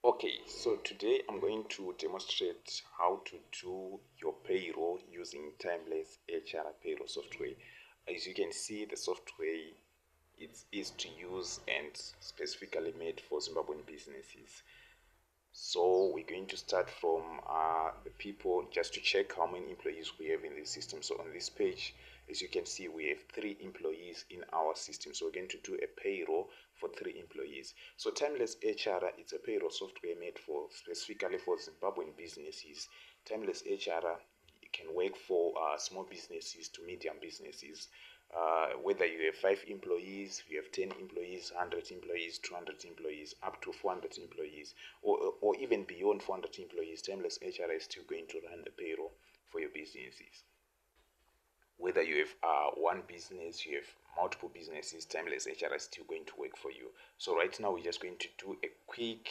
Okay, so today I'm going to demonstrate how to do your payroll using Timeless HR payroll software. As you can see, the software is to use and specifically made for Zimbabwean businesses. So we're going to start from the people just to check how many employees we have in the system. So on this page, as you can see, we have 3 employees in our system. So we're going to do a payroll for 3 employees. So Timeless HR, it's a payroll software made for specifically for Zimbabwean businesses. Timeless HR can work for small businesses to medium businesses. Whether you have 5 employees, you have 10 employees, 100 employees, 200 employees, up to 400 employees, or even beyond 400 employees, Timeless HR is still going to run the payroll for your businesses. Whether you have one business, you have multiple businesses, Timeless HR is still going to work for you. So right now we're just going to do a quick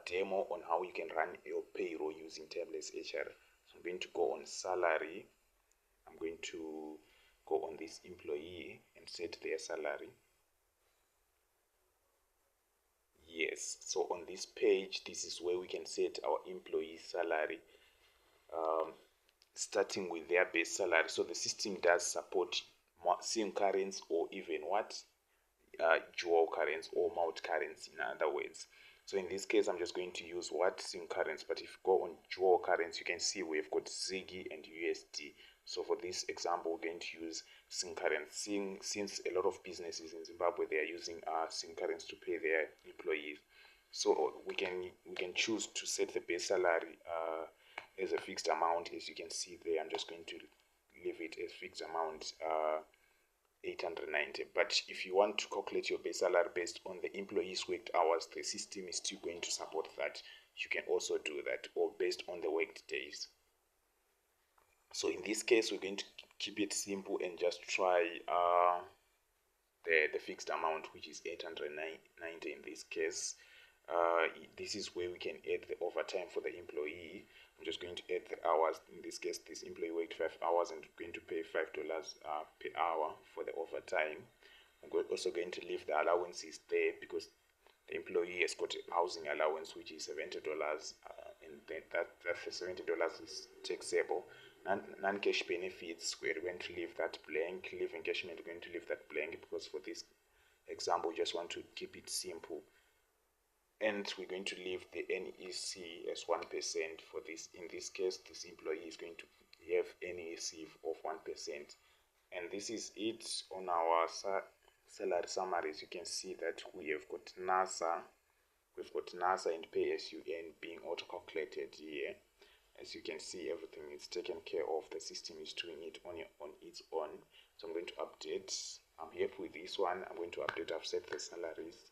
demo on how you can run your payroll using Timeless HR. So I'm going to go on salary. I'm going to go on this employee and set their salary. Yes, so on this page, this is where we can set our employee salary, starting with their base salary. So the system does support sim currency or even what dual currency or multi currency, in other words. So in this case, I'm just going to use what sim currency, but if you go on dual currency, you can see we've got Ziggy and USD. So for this example, we're going to use sim currency. Since a lot of businesses in Zimbabwe, they are using sim currency to pay their employees. So we can choose to set the base salary as a fixed amount. As you can see there, I'm just going to leave it as fixed amount, 890. But if you want to calculate your base salary based on the employees' worked hours, the system is still going to support that. You can also do that, or based on the worked days. So in this case, we're going to keep it simple and just try the fixed amount, which is 890 in this case. This is where we can add the overtime for the employee. I'm just going to add the hours. In this case, this employee worked 5 hours and we're going to pay $5 per hour for the overtime. I'm also going to leave the allowances there because the employee has got a housing allowance which is $70, and that $70 is taxable. Non-cash benefits, we're going to leave that blank. Leave engagement, we're going to leave that blank because for this example, we just want to keep it simple. And we're going to leave the NEC as 1% for this. In this case, this employee is going to have NEC of 1%. And this is it on our salary summary. As you can see that we have got NASA. We've got NASA and pay as you earn being auto-calculated here. As you can see, everything is taken care of. The system is doing it on its own. So I'm going to update. I'm happy with this one. I'm going to update. I've set the salaries.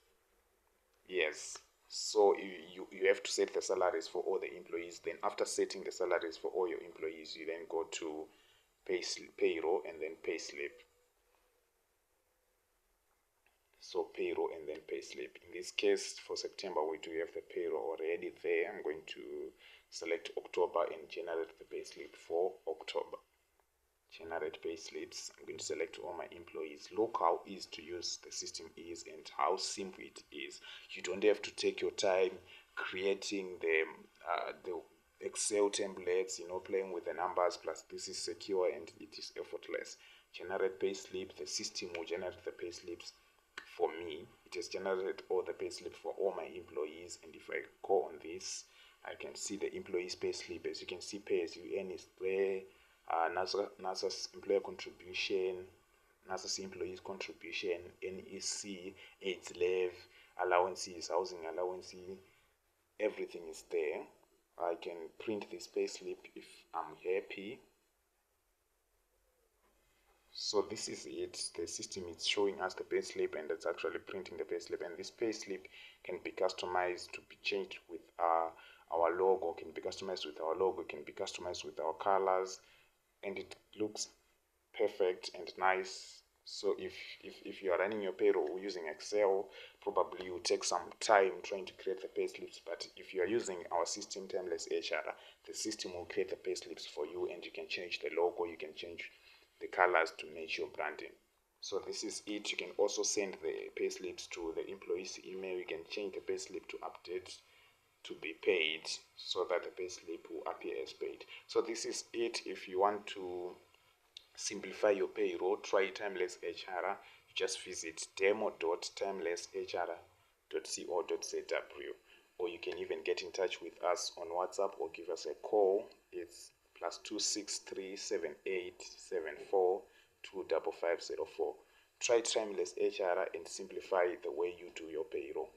Yes. So you have to set the salaries for all the employees. Then after setting the salaries for all your employees, you then go to payroll and then payslip. So payroll and then payslip. In this case, for September, we do have the payroll already there. I'm going to select October and generate the payslip for October. Generate payslips. I'm going to select all my employees. Look how easy to use the system is and how simple it is. You don't have to take your time creating the Excel templates, playing with the numbers. Plus, this is secure and it is effortless. Generate payslip. The system will generate the payslips for me. It has generated all the payslip for all my employees. And if I go on this, I can see the employees payslip. As you can see, pay as you earn is there. NASA's employer contribution, NASA's employees contribution, NEC, AIDS leave, allowances, housing allowance, everything is there. I can print this payslip if I'm happy. So this is it. The system is showing us the payslip and it's actually printing the payslip. And this payslip can be customized to be changed with our logo. Can be customized with our logo. Can be customized with our colors. And it looks perfect and nice. So if you are running your payroll using Excel, probably you will take some time trying to create the payslips. But if you are using our system, Timeless HR, the system will create the payslips for you, and you can change the logo, you can change the colors to match your branding. So this is it. You can also send the payslips to the employee's email. You can change the payslip to update to be paid, so that the pay slip will appear as paid. So this is it. If you want to simplify your payroll, try Timeless HR. Just visit demo.timelesshr.co.zw, or you can even get in touch with us on WhatsApp or give us a call. It's +26378742550. Try Timeless HR and simplify the way you do your payroll.